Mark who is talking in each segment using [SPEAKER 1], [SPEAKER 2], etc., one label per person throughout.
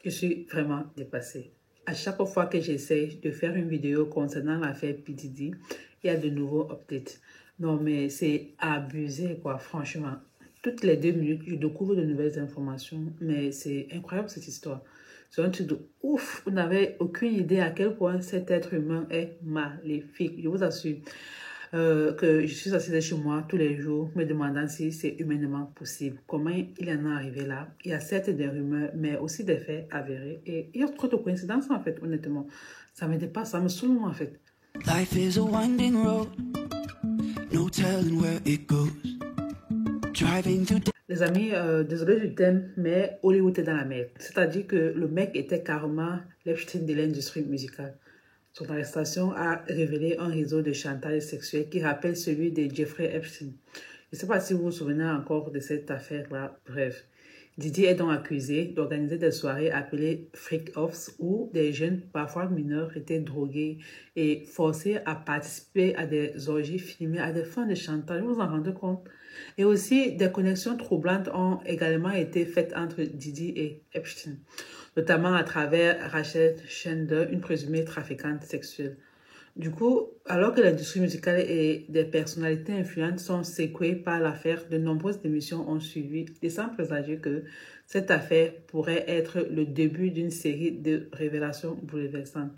[SPEAKER 1] Je suis vraiment dépassée. À chaque fois que j'essaie de faire une vidéo concernant l'affaire P. Diddy, il y a de nouveaux updates. Non, mais c'est abusé, quoi, franchement. Toutes les 2 minutes, je découvre de nouvelles informations, mais c'est incroyable cette histoire. C'est un truc de ouf. Vous n'avez aucune idée à quel point cet être humain est maléfique. Je vous assure que je suis assise chez moi tous les jours me demandant si c'est humainement possible. Comment il en est arrivé là? Il y a certes des rumeurs, mais aussi des faits avérés. Et il y a trop de coïncidences en fait, honnêtement. Ça me dépasse, ça me saoule en fait. Life is a winding road, no telling where it goes. Driving to... Les amis, désolé du thème, mais Hollywood est dans la merde. C'est-à-dire que le mec était carrément l'Epstein de l'industrie musicale. Son arrestation a révélé un réseau de chantage sexuel qui rappelle celui de Jeffrey Epstein. Je ne sais pas si vous vous souvenez encore de cette affaire-là. Bref, Diddy est donc accusé d'organiser des soirées appelées freak-offs où des jeunes, parfois mineurs, étaient drogués et forcés à participer à des orgies filmées à des fins de chantage. Vous vous en rendez compte? Et aussi, des connexions troublantes ont également été faites entre Diddy et Epstein, notamment à travers Rachel Schneider, une présumée trafiquante sexuelle. Du coup, alors que l'industrie musicale et des personnalités influentes sont secouées par l'affaire, de nombreuses émissions ont suivi, laissant présager que cette affaire pourrait être le début d'une série de révélations bouleversantes.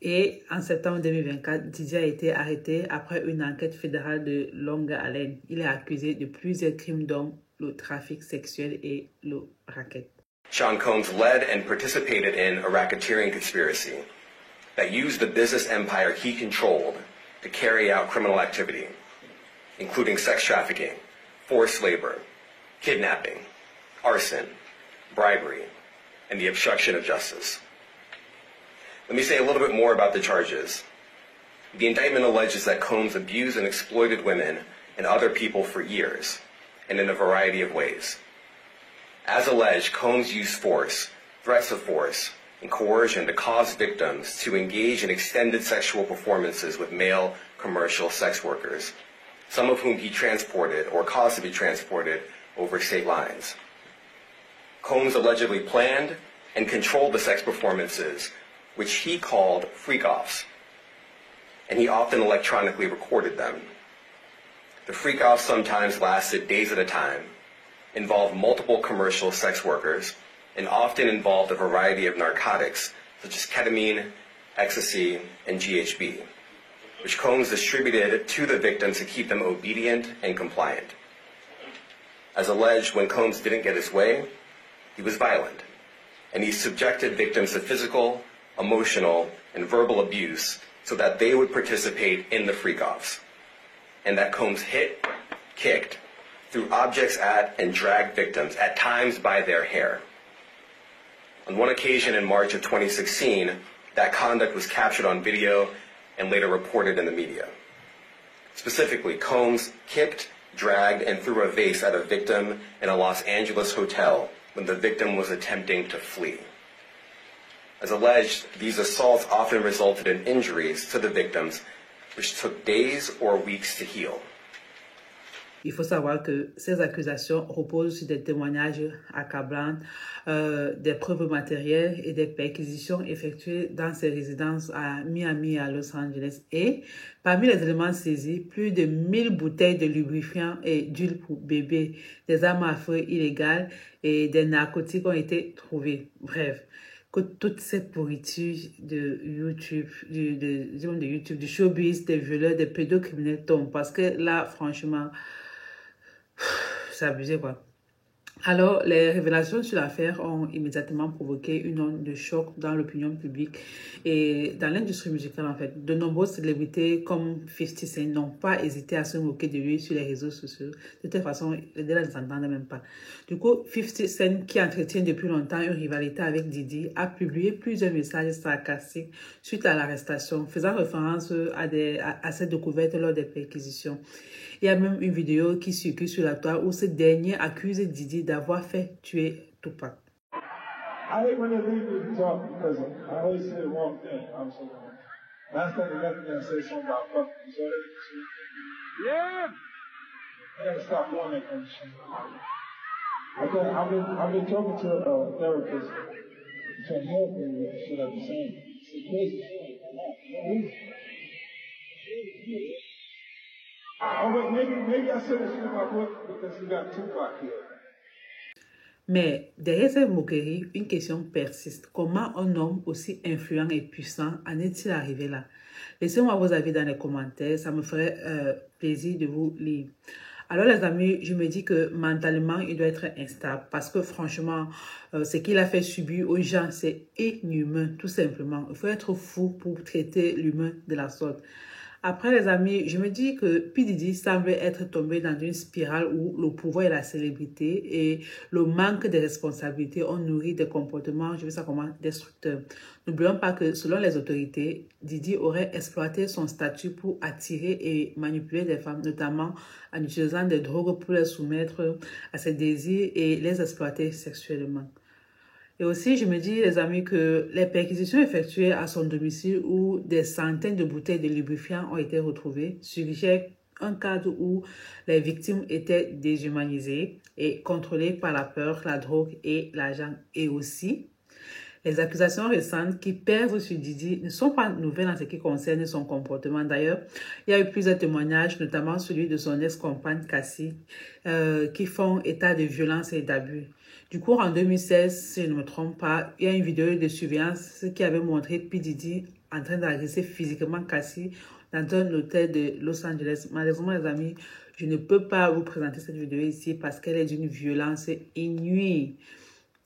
[SPEAKER 1] Et en septembre 2024, Diddy a été arrêté après une enquête fédérale de longue haleine. Il est accusé de plusieurs crimes dont le trafic sexuel et le racket.
[SPEAKER 2] Sean Combs led and participated in a racketeering conspiracy that used the business empire he controlled to carry out criminal activity, including sex trafficking, forced labor, kidnapping, arson, bribery, and the obstruction of justice. Let me say a little bit more about the charges. The indictment alleges that Combs abused and exploited women and other people for years, and in a variety of ways. As alleged, Combs used force, threats of force, and coercion to cause victims to engage in extended sexual performances with male commercial sex workers, some of whom he transported or caused to be transported over state lines. Combs allegedly planned and controlled the sex performances, which he called freak-offs, and he often electronically recorded them. The freak-offs sometimes lasted days at a time, involved multiple commercial sex workers, and often involved a variety of narcotics such as ketamine, ecstasy, and GHB, which Combs distributed to the victims to keep them obedient and compliant. As alleged, when Combs didn't get his way, he was violent, and he subjected victims to physical, emotional, and verbal abuse so that they would participate in the freak-offs, and that Combs hit, kicked, threw objects at, and dragged victims, at times by their hair. On one occasion in March of 2016, that conduct was captured on video and later reported in the media. Specifically, Combs kicked, dragged, and threw a vase at a victim in a Los Angeles hotel when the victim was attempting to flee. As alleged, these assaults often resulted in injuries to the victims, which took days or weeks to heal.
[SPEAKER 1] Il faut savoir que ces accusations reposent sur des témoignages accablants, des preuves matérielles et des perquisitions effectuées dans ses résidences à Miami et à Los Angeles. Et parmi les éléments saisis, plus de 1000 bouteilles de lubrifiants et d'huile pour bébé, des armes à feu illégales et des narcotiques ont été trouvées. Bref, que toute cette pourriture de YouTube, du showbiz, des violeurs, des pédocriminels tombent. Parce que là, franchement, c'est abusé, quoi. Alors, les révélations sur l'affaire ont immédiatement provoqué une onde de choc dans l'opinion publique et dans l'industrie musicale, en fait. De nombreuses célébrités comme 50 Cent n'ont pas hésité à se moquer de lui sur les réseaux sociaux. De toute façon, les deux ne s'entendent même pas. Du coup, 50 Cent, qui entretient depuis longtemps une rivalité avec Diddy, a publié plusieurs messages sarcastiques suite à l'arrestation, faisant référence à cette découverte lors des perquisitions. Il y a même une vidéo qui circule sur la toile où ce dernier accuse Diddy d'avoir fait tuer Tupac.
[SPEAKER 3] I hate when they leave me to talk because I always say the wrong thing. I'm so wrong. Last time they left me, I said something about fucking. So yeah. I gotta stop doing that kind of shit. I've been talking to a therapist, come help me with the shit I be saying. It's crazy shit. Oh, wait, maybe I said this shit in my book because you got Tupac here.
[SPEAKER 1] Mais derrière cette moquerie, une question persiste. Comment un homme aussi influent et puissant en est-il arrivé là? Laissez-moi vos avis dans les commentaires, ça me ferait plaisir de vous lire. Alors les amis, je me dis que mentalement, il doit être instable parce que franchement, ce qu'il a fait subir aux gens, c'est inhumain, tout simplement. Il faut être fou pour traiter l'humain de la sorte. Après les amis, je me dis que P. Diddy semble être tombé dans une spirale où le pouvoir et la célébrité et le manque de responsabilité ont nourri des comportements, je veux ça comment, destructeurs. N'oublions pas que selon les autorités, Diddy aurait exploité son statut pour attirer et manipuler des femmes, notamment en utilisant des drogues pour les soumettre à ses désirs et les exploiter sexuellement. Et aussi, je me dis, les amis, que les perquisitions effectuées à son domicile où des centaines de bouteilles de lubrifiant ont été retrouvées suggèrent un cadre où les victimes étaient déshumanisées et contrôlées par la peur, la drogue et l'argent. Et aussi, les accusations récentes qui pèsent sur Diddy ne sont pas nouvelles en ce qui concerne son comportement. D'ailleurs, il y a eu plusieurs témoignages, notamment celui de son ex-compagne Cassie, qui font état de violence et d'abus. Du coup, en 2016, si je ne me trompe pas, il y a une vidéo de surveillance qui avait montré P. Diddy en train d'agresser physiquement Cassie dans un hôtel de Los Angeles. Malheureusement, les amis, je ne peux pas vous présenter cette vidéo ici parce qu'elle est d'une violence inouïe.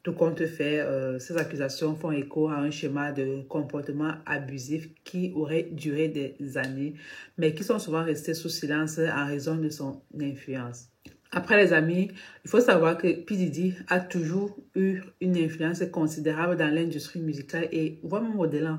[SPEAKER 1] Tout compte fait, ces accusations font écho à un schéma de comportement abusif qui aurait duré des années, mais qui sont souvent restés sous silence en raison de son influence. Après les amis, il faut savoir que P. Diddy a toujours eu une influence considérable dans l'industrie musicale et vraiment modellant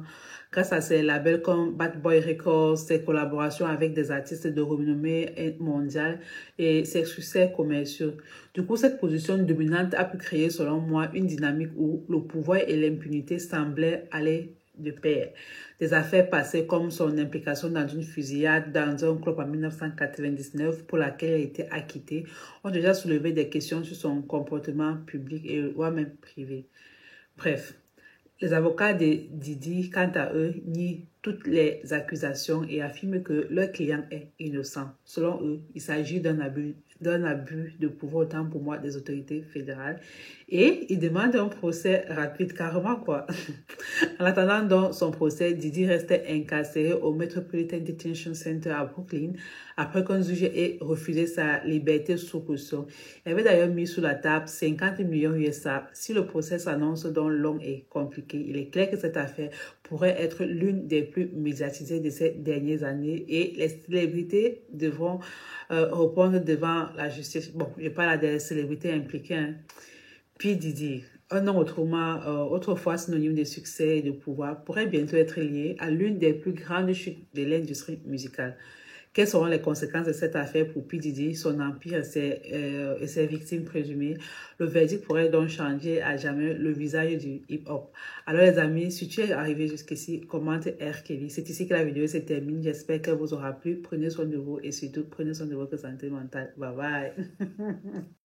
[SPEAKER 1] grâce à ses labels comme Bad Boy Records, ses collaborations avec des artistes de renommée mondiale et ses succès commerciaux. Du coup, cette position dominante a pu créer, selon moi, une dynamique où le pouvoir et l'impunité semblaient aller de pair. Des affaires passées comme son implication dans une fusillade dans un club en 1999 pour laquelle elle a été acquittée ont déjà soulevé des questions sur son comportement public et voire même privé. Bref, les avocats de Diddy, quant à eux, nient toutes les accusations et affirment que leur client est innocent. Selon eux, il s'agit d'un abus de pouvoir, autant pour moi, des autorités fédérales. Et ils demandent un procès rapide, carrément quoi. En attendant donc son procès, Diddy restait incarcéré au Metropolitan Detention Center à Brooklyn après qu'un juge ait refusé sa liberté sous caution. Il avait d'ailleurs mis sur la table 50 millions USA. Si le procès s'annonce donc long et compliqué, il est clair que cette affaire pourrait être l'une des plus médiatisées de ces dernières années et les célébrités devront répondre devant la justice. Bon, je parle des célébrités impliquées. Hein. P. Diddy, un nom autrefois synonyme de succès et de pouvoir, pourrait bientôt être lié à l'une des plus grandes chutes de l'industrie musicale. Quelles seront les conséquences de cette affaire pour P. Diddy, son empire et ses victimes présumées? Le verdict pourrait donc changer à jamais le visage du hip-hop. Alors les amis, si tu es arrivé jusqu'ici, commente R. Kelly. C'est ici que la vidéo se termine. J'espère qu'elle vous aura plu. Prenez soin de vous et surtout prenez soin de votre santé mentale. Bye bye.